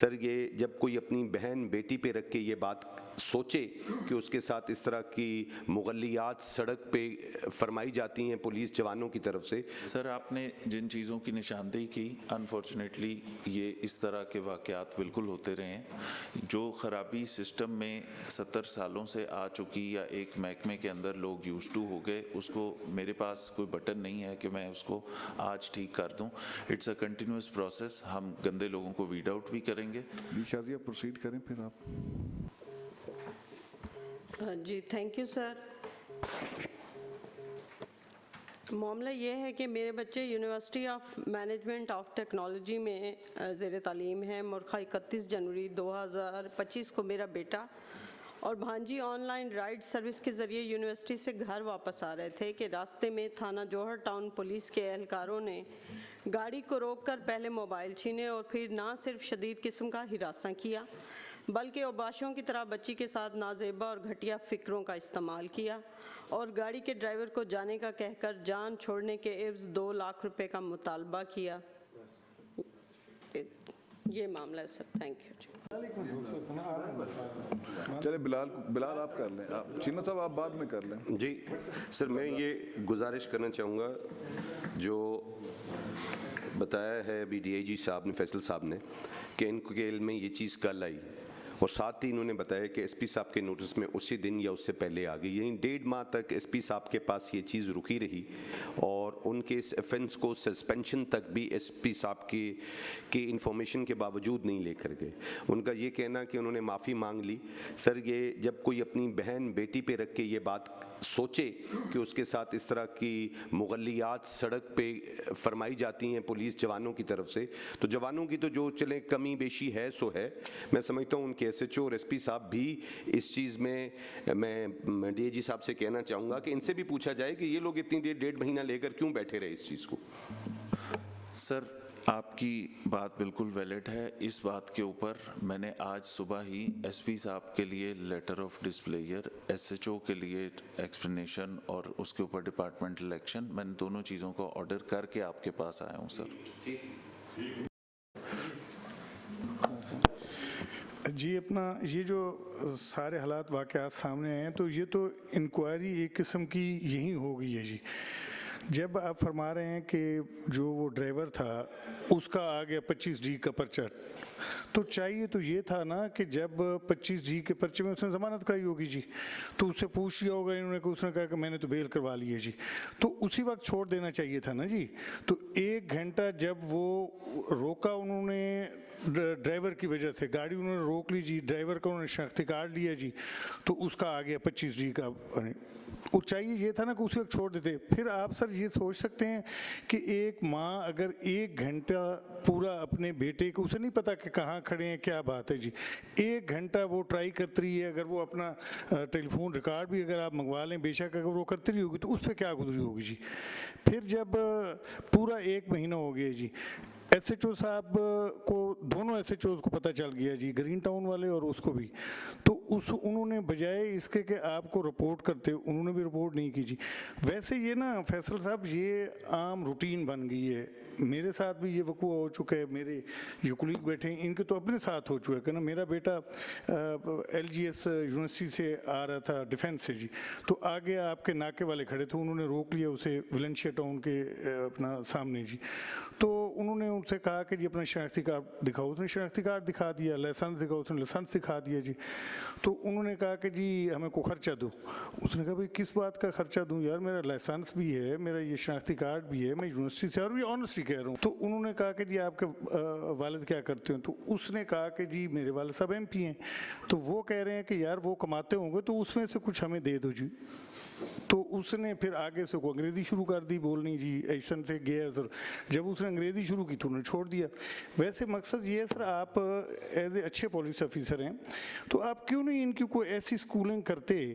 سر یہ جب کوئی اپنی بہن بیٹی پہ رکھ کے یہ بات سوچے کہ اس کے ساتھ اس طرح کی مغلیات سڑک پہ فرمائی جاتی ہیں پولیس جوانوں کی طرف سے. سر آپ نے جن چیزوں کی نشاندہی کی انفارچونیٹلی یہ اس طرح کے واقعات بالکل ہوتے رہے ہیں. جو خرابی سسٹم میں 70 سالوں سے آ چکی یا ایک محکمے کے اندر لوگ یوز ٹو ہو گئے, اس کو میرے پاس کوئی بٹن نہیں ہے کہ میں اس کو آج ٹھیک کر دوں. It's a continuous process. ہم گندے لوگوں کو ویڈ آؤٹ بھی کریں گے. شازیہ پروسیڈ کریں پھر آپ. جی تھینک یو سر. معاملہ یہ ہے کہ میرے بچے university of management of technology میں زیر تعلیم ہیں. مرخہ 31 جنوری 2025 کو میرا بیٹا اور بھانجی آن لائن رائڈ سروس کے ذریعے یونیورسٹی سے گھر واپس آ رہے تھے کہ راستے میں تھانہ جوہر ٹاؤن پولیس کے اہلکاروں نے گاڑی کو روک کر پہلے موبائل چھینے اور پھر نہ صرف شدید قسم کا ہراساں کیا بلکہ اوباشوں کی طرح بچی کے ساتھ نازیبا اور گھٹیا فکروں کا استعمال کیا اور گاڑی کے ڈرائیور کو جانے کا کہہ کر جان چھوڑنے کے عوض 2 لاکھ روپے کا مطالبہ کیا. یہ معاملہ ہے سر. Thank you. چلے بلال آپ کر لیں. چینا صاحب آپ بعد میں کر لیں. جی سر میں یہ گزارش کرنا چاہوں گا جو بتایا ہے ابھی ڈی آئی جی صاحب نے, فیصل صاحب نے, کہ ان کے علم میں یہ چیز کل آئی اور ساتھ ہی انہوں نے بتایا کہ ایس پی صاحب کے نوٹس میں اسی دن یا اس سے پہلے آ گئی. یعنی 1.5 ماہ تک ایس پی صاحب کے پاس یہ چیز رکی رہی اور ان کے اس ایفنس کو سسپینشن تک بھی ایس پی صاحب کی انفارمیشن کے باوجود نہیں لے کر گئے. ان کا یہ کہنا کہ انہوں نے معافی مانگ لی. سر یہ جب کوئی اپنی بہن بیٹی پہ رکھ کے یہ بات سوچے کہ اس کے ساتھ اس طرح کی مغلیات سڑک پہ فرمائی جاتی ہیں پولیس جوانوں کی طرف سے, تو جوانوں کی تو جو چلیں کمی بیشی ہے سو ہے. میں سمجھتا ہوں ان کے ایس ایچ او اور ایس پی صاحب بھی اس چیز میں ڈی اے جی صاحب سے کہنا چاہوں گا کہ ان سے بھی پوچھا جائے کہ یہ لوگ اتنی دیر 1.5 مہینہ لے کر کیوں بیٹھے رہے اس چیز کو. سر آپ کی بات بالکل ویلڈ ہے. اس بات کے اوپر میں نے آج صبح ہی ایس پی صاحب کے لیے letter of displeasure, S H O کے لیے ایکسپلینیشن اور اس کے اوپر ڈپارٹمنٹل ایکشن, میں نے دونوں چیزوں کو آرڈر کر کے آپ کے پاس آیا ہوں سر. جی اپنا یہ جو سارے حالات واقعات سامنے آئے ہیں تو یہ تو انکوائری ایک قسم کی یہی ہو گئی ہے. جی جب آپ فرما رہے ہیں کہ جو وہ ڈرائیور تھا اس کا آ گیا 25 جی کا پرچہ, تو چاہیے تو یہ تھا نا کہ جب 25 جی کے پرچے میں اس نے ضمانت کرائی ہوگی جی, تو اس سے پوچھ لیا ہوگا انہوں نے کہ اس نے کہا کہ میں نے تو بیل کروا لی ہے جی, تو اسی وقت چھوڑ دینا چاہیے تھا نا جی. تو 1 گھنٹہ جب وہ روکا انہوں نے ڈرائیور کی وجہ سے, گاڑی انہوں نے روک لی جی, ڈرائیور کا انہوں نے شناختی کارڈ لیا جی, تو اس کا آ گیا 25 جی کا. اور چاہیے یہ تھا نا کہ اسی وقت چھوڑ دیتے. پھر آپ سر یہ سوچ سکتے ہیں کہ ایک ماں اگر 1 گھنٹہ پورا اپنے بیٹے کو, اسے نہیں پتا کہ کہاں کھڑے ہیں کیا بات ہے جی, 1 گھنٹہ وہ ٹرائی کرتی رہی ہے. اگر وہ اپنا ٹیلی فون ریکارڈ بھی اگر آپ منگوا لیں بے شک, اگر وہ کرتی رہی ہوگی تو اس پہ کیا گزری ہوگی جی. پھر جب پورا 1 مہینہ ہو گیا جی, ایس ایچ او صاحب کو, دونوں ایس ایچ اوز کو پتہ چل گیا جی, گرین ٹاؤن والے اور اس کو بھی, تو انہوں نے بجائے اس کے کہ آپ کو رپورٹ کرتے انہوں نے بھی رپورٹ نہیں کی جی. ویسے یہ نا فیصل صاحب یہ عام روٹین بن گئی ہے. میرے ساتھ بھی یہ وقوع ہو چکا ہے, میرے یہ کولیگ بیٹھے ہیں ان کے تو اپنے ساتھ ہو چکا ہے کہ نا. میرا بیٹا ایل جی ایس یونیورسٹی سے آ رہا تھا ڈیفینس سے جی, تو آگے آپ کے ناکے والے کھڑے تھے, انہوں نے روک لیا اسے ویلنشیا ٹاؤن کے اپنا سامنے جی. تو انہوں نے ان سے کہا کہ جی اپنا شناختی کارڈ دکھاؤ. اس نے شناختی کارڈ دکھا دیا, لائسنس دکھاؤ, اس نے لائسنس دکھا دیا جی. تو انہوں نے کہا کہ جی ہمیں کو خرچہ دو. اس نے کہا بھائی کس بات کا خرچہ دوں یار, میرا لائسنس بھی ہے, میرا یہ شناختی کارڈ بھی ہے, میں یونیورسٹی سے, اور بھی آنیسٹلی کہہ رہا ہوں. تو انہوں نے کہا کہ جی آپ کے والد کیا کرتے ہیں, تو اس نے کہا کہ جی میرے والد صاحب ایم پی ہیں. تو وہ کہہ رہے ہیں کہ یار وہ کماتے ہوں گے تو اس میں سے کچھ ہمیں دے دو جی. تو اس نے پھر آگے سے کو انگریزی شروع کر دی بولنی جی, ایسن سے گیا سر. جب اس نے انگریزی شروع کی تو انہوں نے چھوڑ دیا. ویسے مقصد یہ ہے سر, آپ ایز اے اچھے پولیس آفیسر ہیں تو آپ کیوں نہیں ان کی کوئی ایسی اسکولنگ کرتے